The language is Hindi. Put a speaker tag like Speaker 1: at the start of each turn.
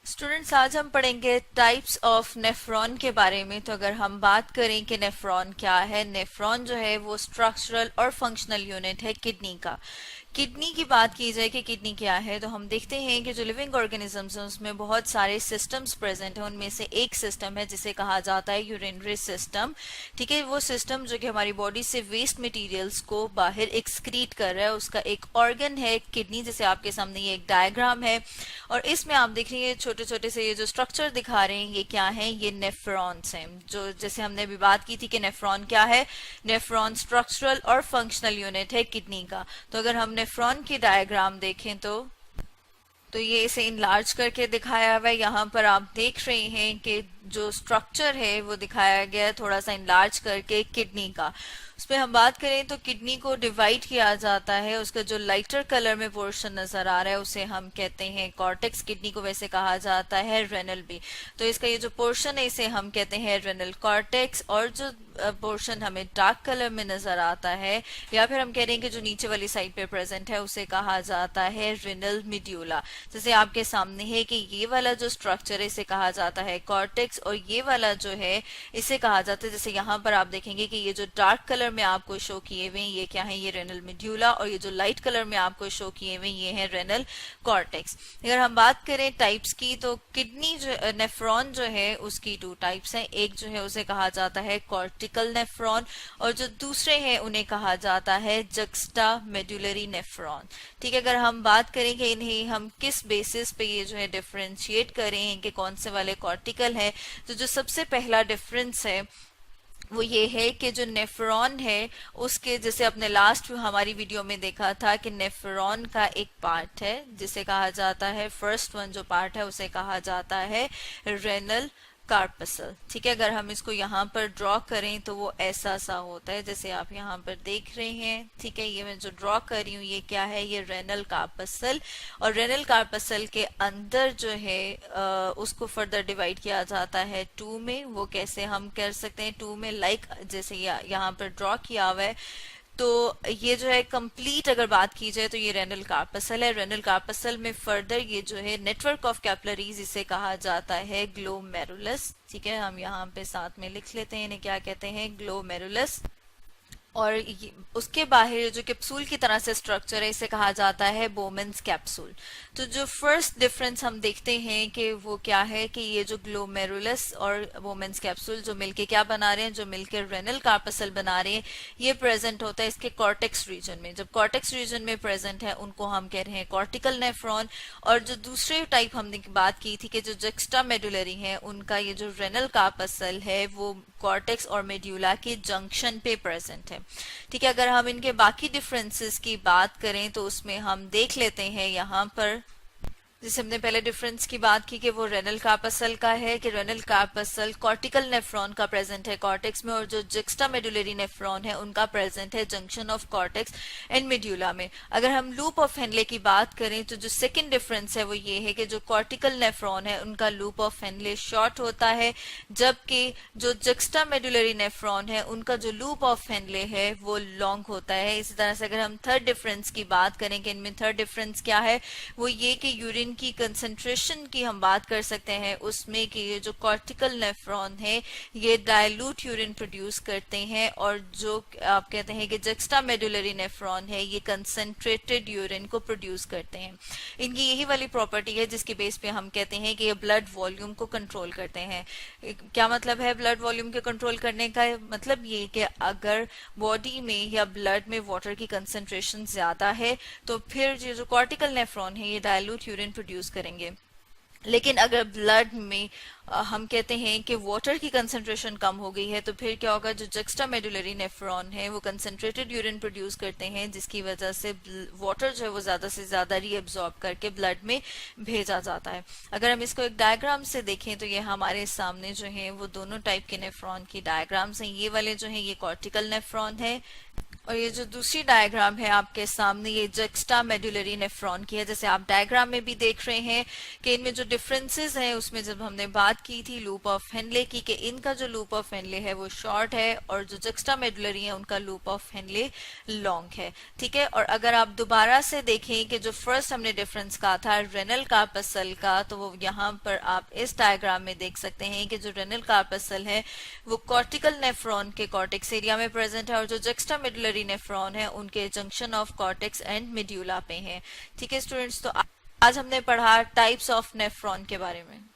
Speaker 1: स्टूडेंट्स, आज हम पढ़ेंगे टाइप्स ऑफ नेफ्रॉन के बारे में। तो अगर हम बात करें कि नेफ्रॉन क्या है, नेफ्रॉन जो है वो स्ट्रक्चरल और फंक्शनल यूनिट है किडनी का। किडनी की बात की जाए कि किडनी क्या है, तो हम देखते हैं कि जो लिविंग ऑर्गेनिजम्स हैं उसमें बहुत सारे सिस्टम्स प्रेजेंट हैं। उनमें से एक सिस्टम है जिसे कहा जाता है यूरिनरी सिस्टम। ठीक है, वो सिस्टम जो कि हमारी बॉडी से वेस्ट मटेरियल्स को बाहर एक्सक्रीट कर रहा है, उसका एक ऑर्गन है किडनी। जैसे आपके सामने ये एक डायग्राम है और इसमें आप देख रहे हैं छोटे छोटे से ये जो स्ट्रक्चर दिखा रहे हैं, ये क्या है? ये नेफ्रॉन्स हैं। जो जैसे हमने अभी बात की थी कि नेफ्रॉन क्या है, नेफ्रॉन स्ट्रक्चरल और फंक्शनल यूनिट है किडनी का। तो अगर हम नेफ्रॉन की डायग्राम देखें तो ये इसे इनलार्ज करके दिखाया हुआ है। यहाँ पर आप देख रहे हैं कि जो स्ट्रक्चर है वो दिखाया गया है थोड़ा सा इनलार्ज करके किडनी का। उस पर हम बात करें तो किडनी को डिवाइड किया जाता है। उसका जो लाइटर कलर में पोर्शन नजर आ रहा है उसे हम कहते हैं कॉर्टेक्स। किडनी को वैसे कहा जाता है रेनल भी। तो इसका ये जो पोर्शन है इसे हम कहते हैं रेनल कॉर्टेक्स। और जो पोर्शन हमें डार्क कलर में नजर आता है या फिर हम कह रहे हैं कि जो नीचे वाली साइड पे प्रेजेंट है उसे कहा जाता है रेनल मिड्यूला। जैसे आपके सामने है कि ये वाला जो स्ट्रक्चर है इसे कहा जाता है कॉर्टेक्स और ये वाला जो है इसे कहा जाता है, जैसे यहाँ पर आप देखेंगे कि ये जो डार्क कलर में आपको शो किए हुए ये क्या है? ये रेनल मिड्यूला। और ये जो लाइट कलर में आपको शो किए हुए ये है रेनल कॉर्टेक्स। अगर हम बात करें टाइप्स की तो किडनी जो नेफ्रॉन जो है उसकी टू टाइप्स हैं। एक जो है उसे कहा जाता है कॉर्टिकल नेफ्रॉन और जो दूसरे हैं उन्हें कहा जाता है जक्स्टा मेडुलरी नेफ्रॉन। ठीक है, अगर हम बात करें कि इन्हें हम किस बेसिस पे ये जो है डिफरेंशिएट करें कि कौन से वाले कॉर्टिकल है, तो जो सबसे पहला डिफरेंस है वो ये है कि जो नेफ्रॉन है उसके, जैसे अपने लास्ट हमारी वीडियो में देखा था कि नेफ्रॉन का एक पार्ट है जिसे कहा जाता है, फर्स्ट वन जो पार्ट है उसे कहा जाता है रेनल कार्पसल। ठीक है, अगर हम इसको यहाँ पर ड्रॉ करें तो वो ऐसा सा होता है जैसे आप यहाँ पर देख रहे हैं। ठीक है, ये मैं जो ड्रॉ कर रही हूँ ये क्या है? ये रेनल कार्पसल। और रेनल कार्पसल के अंदर जो है उसको फर्दर डिवाइड किया जाता है टू में। वो कैसे हम कर सकते हैं? टू में लाइक जैसे यहाँ पर ड्रॉ किया हुआ है। तो ये जो है कंप्लीट अगर बात की जाए तो ये रेनल कार्पसल है। रेनल कार्पसल में फर्दर ये जो है नेटवर्क ऑफ कैपिलरीज इसे कहा जाता है ग्लोमेरुलस। ठीक है, हम यहाँ पे साथ में लिख लेते हैं इन्हें क्या कहते हैं? ग्लोमेरुलस। और उसके बाहर जो कैप्सूल की तरह से स्ट्रक्चर है इसे कहा जाता है बोमेन्स कैप्सूल। तो जो फर्स्ट डिफरेंस हम देखते हैं कि वो क्या है कि ये जो ग्लोमेरुलस और बोमेन्स कैप्सूल जो मिलके क्या बना रहे हैं, जो मिलकर रेनल कार्पसल बना रहे हैं, ये प्रेजेंट होता है इसके कॉर्टेक्स रीजन में। जब कॉर्टेक्स रीजन में प्रेजेंट है उनको हम कह रहे हैं कॉर्टिकल नेफ्रॉन। और जो दूसरे टाइप हमने बात की थी कि जो जक्स्टा मेडुलरी है उनका ये जो रेनल कार्पसल है वो कॉर्टेक्स और मेड्यूला के जंक्शन पे प्रेजेंट है। ठीक है, अगर हम इनके बाकी डिफरेंसेस की बात करें तो उसमें हम देख लेते हैं यहाँ पर, जैसे हमने पहले डिफरेंस की बात की कि वो रेनल कार्पसल का है कि रेनल कार्पसल कॉर्टिकल नेफ्रॉन का प्रेजेंट है कॉर्टेक्स में और जो जक्स्टा मेडुलरी नेफ्रॉन है उनका प्रेजेंट है junction of cortex and medulla में। अगर हम लूप ऑफ हेनले की बात करें तो जो सेकंड डिफरेंस है वो ये है कि जो कॉर्टिकल नेफ्रॉन है उनका लूप ऑफ हेनले शॉर्ट होता है, जबकि जो जक्स्टा मेडुलरी नेफ्रॉन है उनका जो लूप ऑफ हेनले है वो लॉन्ग होता है। इसी तरह से अगर हम थर्ड डिफरेंस की बात करें कि इनमें थर्ड डिफरेंस क्या है, वो ये कि यूरिन की कंसंट्रेशन की हम बात कर सकते हैं उसमें कि ये जो कॉर्टिकल नेफ्रॉन है ये डाइल्यूट यूरिन प्रोड्यूस करते हैं और जो आप कहते हैं कि जक्स्टा मेडुलरी नेफ्रॉन है ये कंसंट्रेटेड यूरिन को प्रोड्यूस करते हैं। इनकी यही वाली प्रॉपर्टी है जिसके बेस पे हम कहते हैं कि ये ब्लड वॉल्यूम को कंट्रोल करते हैं। क्या मतलब है ब्लड वॉल्यूम के कंट्रोल करने का? मतलब ये कि अगर बॉडी में या ब्लड में वाटर की कंसंट्रेशन ज्यादा है तो फिर ये जो कॉर्टिकल नेफ्रॉन है ये डाइल्यूट यूरिन प्रोड्यूस करेंगे। लेकिन अगर ब्लड में हम कहते हैं कि वाटर की कंसंट्रेशन कम हो गई है तो फिर क्या होगा? जो जक्स्टा मेडुलरी नेफ्रॉन है वो कंसंट्रेटेड यूरिन प्रोड्यूस करते हैं जिसकी वजह से वाटर जो है वो ज्यादा से ज्यादा रीअब्सॉर्ब करके ब्लड में भेजा जाता है। अगर हम इसको एक डायग्राम से देखें तो ये हमारे सामने जो है वो दोनों टाइप के नेफ्रॉन की डायग्राम्स हैं। ये वाले जो है ये कॉर्टिकल नेफ्रॉन है और ये जो दूसरी डायग्राम है आपके सामने, ये जक्स्टा मेडुलरी नेफ्रॉन की है। जैसे आप डायग्राम में भी देख रहे हैं कि इनमें जो डिफरेंसेस हैं, उसमें जब हमने बात की थी लूप ऑफ हेनले की, कि इनका जो लूप ऑफ हेनले है वो शॉर्ट है और जो जक्स्टा मेडुलरी है उनका लूप ऑफ हेनले लॉन्ग है। ठीक है, और अगर आप दोबारा से देखें कि जो फर्स्ट हमने डिफरेंस कहा था रेनल कार्पसल का, तो वो यहाँ पर आप इस डायग्राम में देख सकते हैं कि जो रेनल कार्पसल है वो कॉर्टिकल नेफ्रॉन के कॉर्टेक्स एरिया में प्रेजेंट है, और जो जक्स्टा मेडुलरी नेफ्रॉन है उनके junction of cortex and medulla पे हैं। ठीक है स्टूडेंट्स, तो आज हमने पढ़ा टाइप्स ऑफ नेफ्रॉन के बारे में।